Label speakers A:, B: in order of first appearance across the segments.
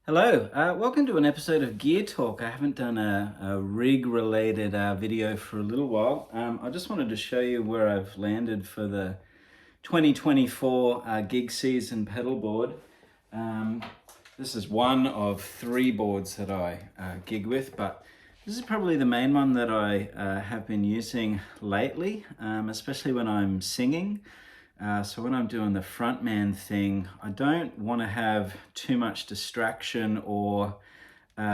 A: Hello, welcome to an episode of Gear Talk. I haven't done a rig-related video for a little while. I just wanted to show you where I've landed for the 2024 gig season pedalboard. This is one of three boards that I gig with, but this is probably the main one that I have been using lately, especially when I'm singing. So when I'm doing the frontman thing, I don't want to have too much distraction or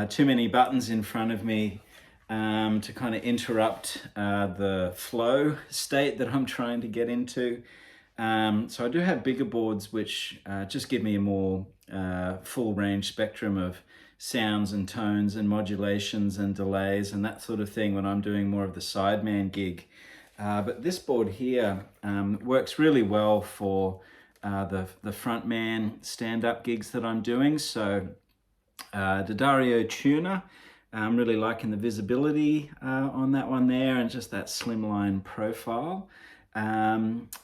A: too many buttons in front of me to kind of interrupt the flow state that I'm trying to get into. So I do have bigger boards which just give me a more full range spectrum of sounds and tones and modulations and delays and that sort of thing when I'm doing more of the sideman gig. But this board here works really well for the frontman stand-up gigs that I'm doing. So the Dario tuner, I'm really liking the visibility on that one there and just that slimline profile.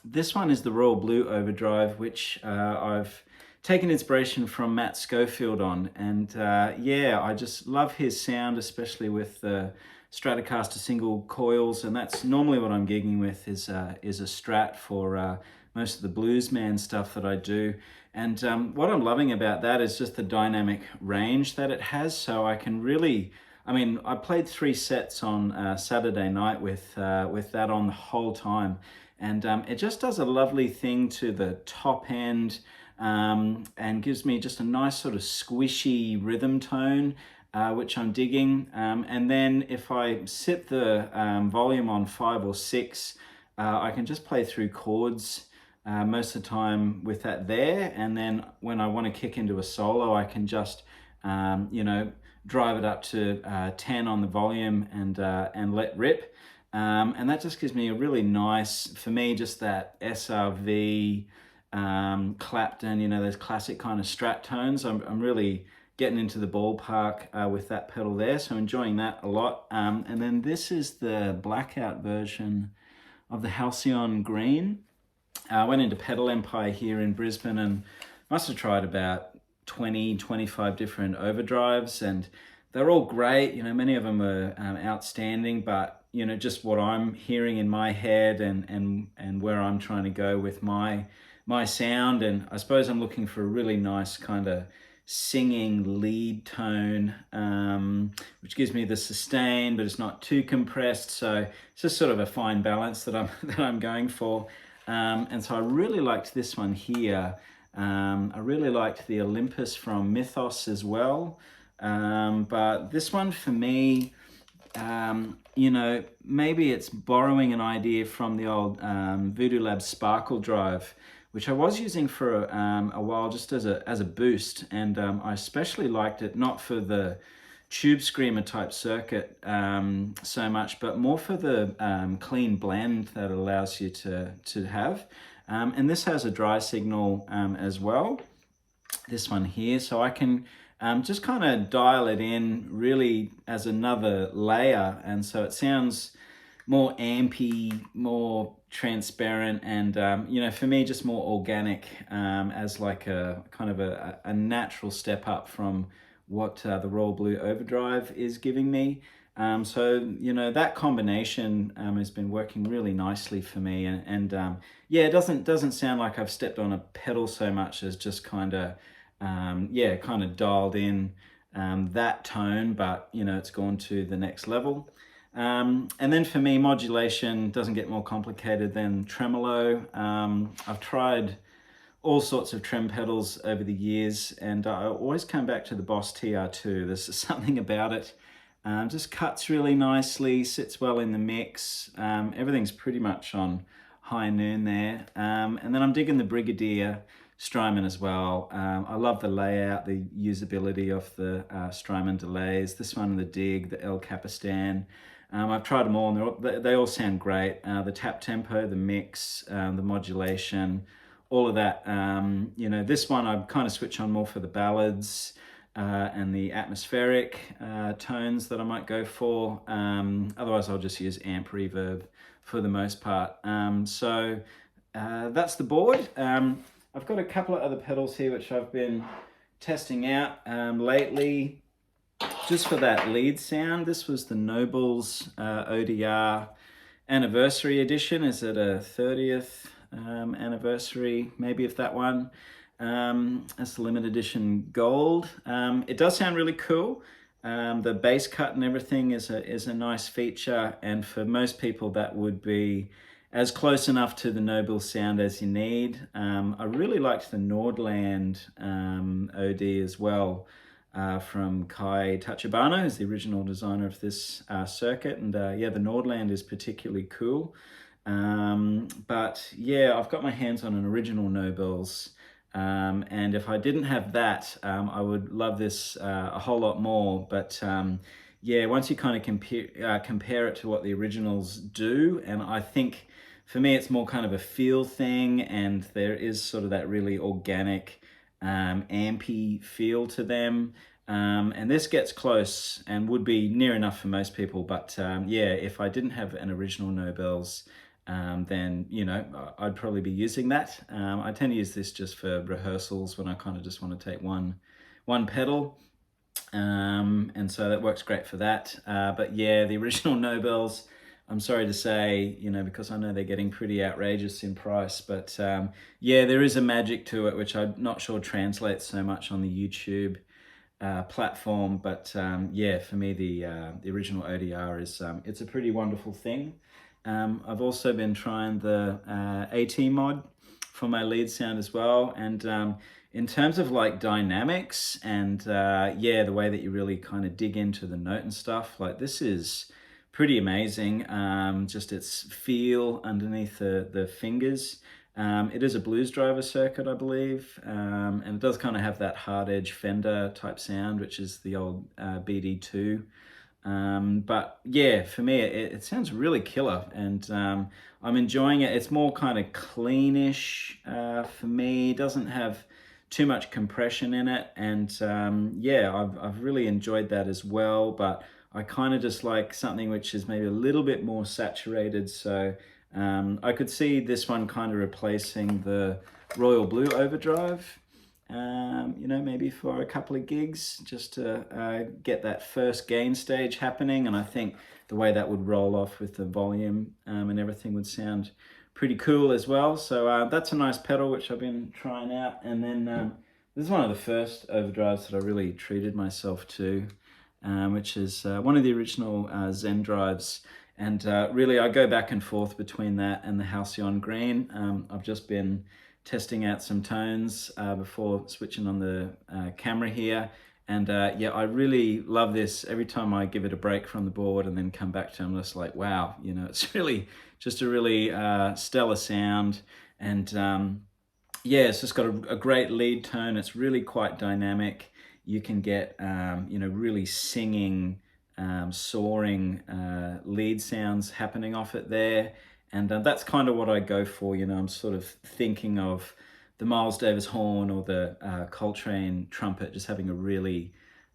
A: This one is the Royal Blue Overdrive, which I've taken inspiration from Matt Schofield on. And yeah, I just love his sound, especially with the Stratocaster single coils, and that's normally what I'm gigging with is a Strat for most of the Bluesman stuff that I do. And what I'm loving about that is just the dynamic range that it has. So I can really, I played 3 sets on Saturday night with that on the whole time, and it just does a lovely thing to the top end and gives me just a nice sort of squishy rhythm tone. Which I'm digging, and then if I set the volume on 5 or 6, I can just play through chords most of the time with that there, and then when I want to kick into a solo, I can just drive it up to 10 on the volume and let rip, and that just gives me a really nice, for me, just that SRV Clapton, those classic kind of Strat tones. I'm really getting into the ballpark with that pedal there, so enjoying that a lot. And then this is the blackout version of the Halcyon Green. I went into Pedal Empire here in Brisbane and must have tried about 20-25 different overdrives, and they're all great. Many of them are outstanding, but just what I'm hearing in my head and where I'm trying to go with my sound, and I suppose I'm looking for a really nice kind of singing lead tone, which gives me the sustain, but it's not too compressed. So it's just sort of a fine balance that I'm going for. And so I really liked this one here. I really liked the Olympus from Mythos as well. But this one for me, maybe it's borrowing an idea from the old Voodoo Lab Sparkle Drive, which I was using for a while just as a boost, and I especially liked it not for the tube screamer type circuit so much, but more for the clean blend that it allows you to have. And this has a dry signal as well, this one here, so I can just kind of dial it in really as another layer, and so it sounds more ampy, more transparent, and for me, just more organic, as like a kind of a natural step up from what the Royal Blue Overdrive is giving me. So that combination has been working really nicely for me, and yeah, it doesn't sound like I've stepped on a pedal so much as just kind of kind of dialed in that tone, but it's gone to the next level. And then for me, modulation doesn't get more complicated than tremolo. I've tried all sorts of trem pedals over the years, and I always come back to the Boss TR2. There's something about it. Just cuts really nicely, sits well in the mix. Everything's pretty much on high noon there. And then I'm digging the Brigadier Strymon as well. I love the layout, the usability of the Strymon delays. This one, the Dig, the El Capistan. I've tried them all, and they all sound great. The tap tempo, the mix, the modulation, all of that. This one I kind of switch on more for the ballads and the atmospheric tones that I might go for. Otherwise, I'll just use amp reverb for the most part. That's the board. I've got a couple of other pedals here which I've been testing out lately, just for that lead sound. This was the Nobles ODR anniversary edition. Is it a 30th anniversary, maybe, of that one? That's the limited edition gold. It does sound really cool. The bass cut and everything is a nice feature, and for most people that would be as close enough to the Noble sound as you need. I really liked the Nordland OD as well, from Kai Tachibana, who's the original designer of this circuit. And yeah, the Nordland is particularly cool. But yeah, I've got my hands on an original Nobles. And if I didn't have that, I would love this a whole lot more. But yeah, once you kind of compare it to what the originals do, and I think for me it's more kind of a feel thing, and there is sort of that really organic, ampy feel to them. And this gets close and would be near enough for most people. But yeah, if I didn't have an original Nobels, then, you know, I'd probably be using that. I tend to use this just for rehearsals when I kind of just want to take one pedal. And so that works great for that. But yeah, the original Nobels, I'm sorry to say, you know, because I know they're getting pretty outrageous in price, but yeah, there is a magic to it, which I'm not sure translates so much on the YouTube platform. But yeah, for me, the original ODR is, it's a pretty wonderful thing. I've also been trying the AT mod for my lead sound as well. And in terms of like dynamics and yeah, the way that you really kind of dig into the note and stuff, like this is pretty amazing. Just its feel underneath the fingers. It is a blues driver circuit, I believe, and it does kind of have that hard edge Fender type sound, which is the old BD2. But yeah, for me, it sounds really killer, and I'm enjoying it. It's more kind of cleanish for me. It doesn't have too much compression in it, and yeah, I've really enjoyed that as well. But I kind of just like something which is maybe a little bit more saturated. So I could see this one kind of replacing the Royal Blue Overdrive. You know, maybe for a couple of gigs, just to get that first gain stage happening. And I think the way that would roll off with the volume and everything would sound pretty cool as well. So that's a nice pedal which I've been trying out. And then this is one of the first overdrives that I really treated myself to, which is one of the original Zen drives. And really I go back and forth between that and the Halcyon Green. I've just been testing out some tones before switching on the camera here. And yeah, I really love this. Every time I give it a break from the board and then come back to it, I'm just like, wow, you know, it's really just a really stellar sound. And yeah, it's just got a great lead tone. It's really quite dynamic. You can get, you know, really singing, soaring lead sounds happening off it there. And that's kind of what I go for. You know, I'm sort of thinking of the Miles Davis horn or the Coltrane trumpet, just having a really,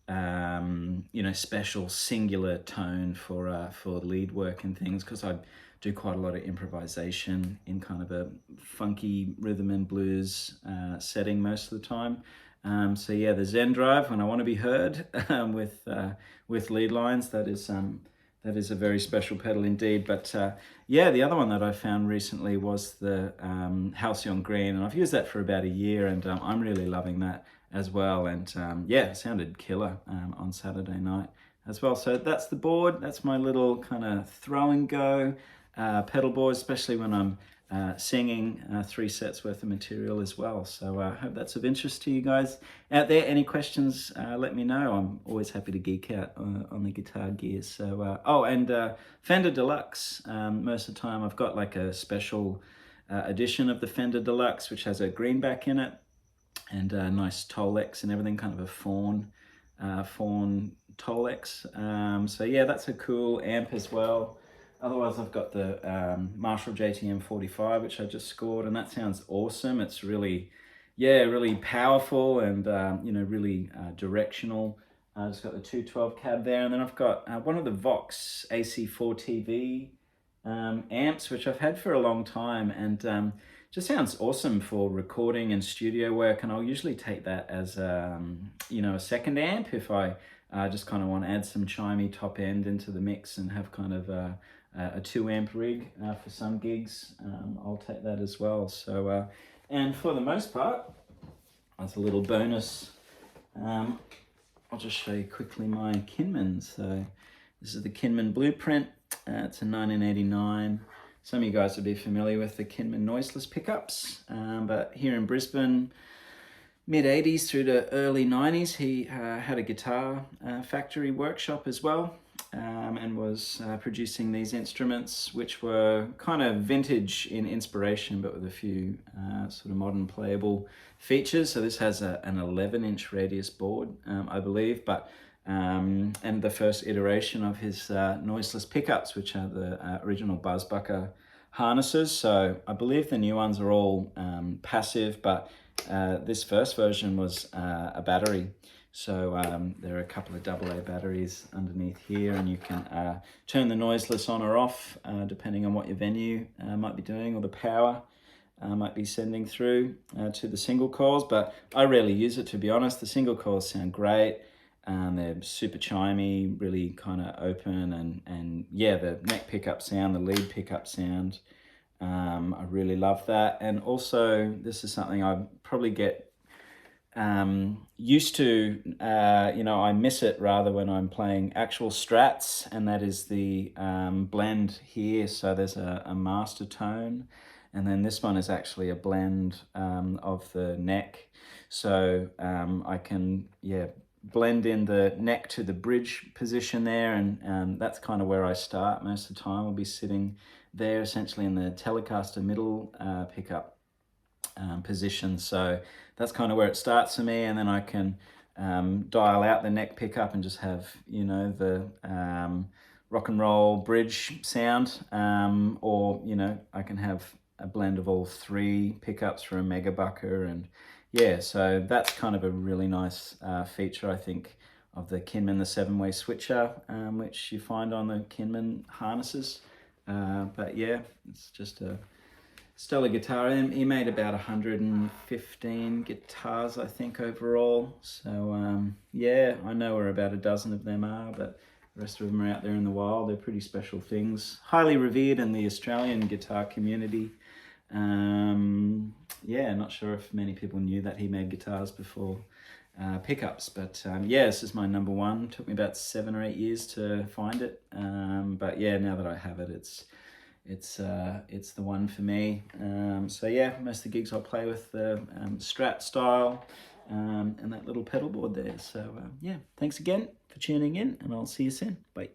A: you know, special singular tone for lead work and things, because I do quite a lot of improvisation in kind of a funky rhythm and blues setting most of the time. So yeah, the Zen Drive, when I want to be heard with lead lines, that is a very special pedal indeed. But yeah, the other one that I found recently was the Halcyon Green, and I've used that for about a year, and I'm really loving that as well. And yeah, it sounded killer on Saturday night as well. So that's the board. That's my little kind of throw and go pedal board, especially when I'm singing 3 sets worth of material as well. So I hope that's of interest to you guys out there. Any questions, let me know. I'm always happy to geek out on the guitar gear. So oh, and Fender Deluxe, most of the time I've got like a special edition of the Fender Deluxe, which has a greenback in it and a nice Tolex and everything, kind of a fawn Tolex. So yeah, that's a cool amp as well. Otherwise, I've got the Marshall JTM 45, which I just scored, and that sounds awesome. It's really, yeah, really powerful and, you know, really directional. I just got the 212 cab there, and then I've got one of the Vox AC4 TV amps, which I've had for a long time. And just sounds awesome for recording and studio work, and I'll usually take that as you know, a second amp if I just kind of want to add some chimey top end into the mix and have kind of a 2 amp rig for some gigs. I'll take that as well. So and for the most part, as a little bonus, I'll just show you quickly my Kinman. So this is the Kinman Blueprint. It's a 1989. Some of you guys would be familiar with the Kinman noiseless pickups, but here in Brisbane, mid-80s through to early 90s, he had a guitar factory workshop as well, and was producing these instruments, which were kind of vintage in inspiration, but with a few sort of modern playable features. So this has an 11-inch radius board, I believe, but and the first iteration of his noiseless pickups, which are the original Buzzbucker harnesses. So I believe the new ones are all passive, but this first version was a battery. So there are a couple of AA batteries underneath here, and you can turn the noiseless on or off depending on what your venue might be doing, or the power might be sending through to the single coils. But I rarely use it, to be honest. The single coils sound great. They're super chimey, really kind of open, and yeah, the neck pickup sound, the lead pickup sound, I really love that. And also, this is something I probably get used to, you know, I miss it rather when I'm playing actual strats, and that is the blend here. So there's a master tone, and then this one is actually a blend of the neck. So I can, yeah, blend in the neck to the bridge position there, and that's kind of where I start most of the time. I'll be sitting there essentially in the Telecaster middle pickup position. So that's kind of where it starts for me, and then I can dial out the neck pickup and just have, you know, the rock and roll bridge sound, or, you know, I can have a blend of all 3 pickups for a megabucker. And yeah, so that's kind of a really nice feature, I think, of the Kinman, the 7-way switcher, which you find on the Kinman harnesses. But yeah, it's just a stellar guitar. And he made about 115 guitars, I think, overall. So yeah, I know where about a dozen of them are, but the rest of them are out there in the wild. They're pretty special things, highly revered in the Australian guitar community. Yeah, not sure if many people knew that he made guitars before pickups, but yeah, this is my number one. Took me about 7 or 8 years to find it, but yeah, now that I have it, it's the one for me. So yeah, most of the gigs I'll play with the Strat style and that little pedal board there. So yeah, thanks again for tuning in, and I'll see you soon. Bye.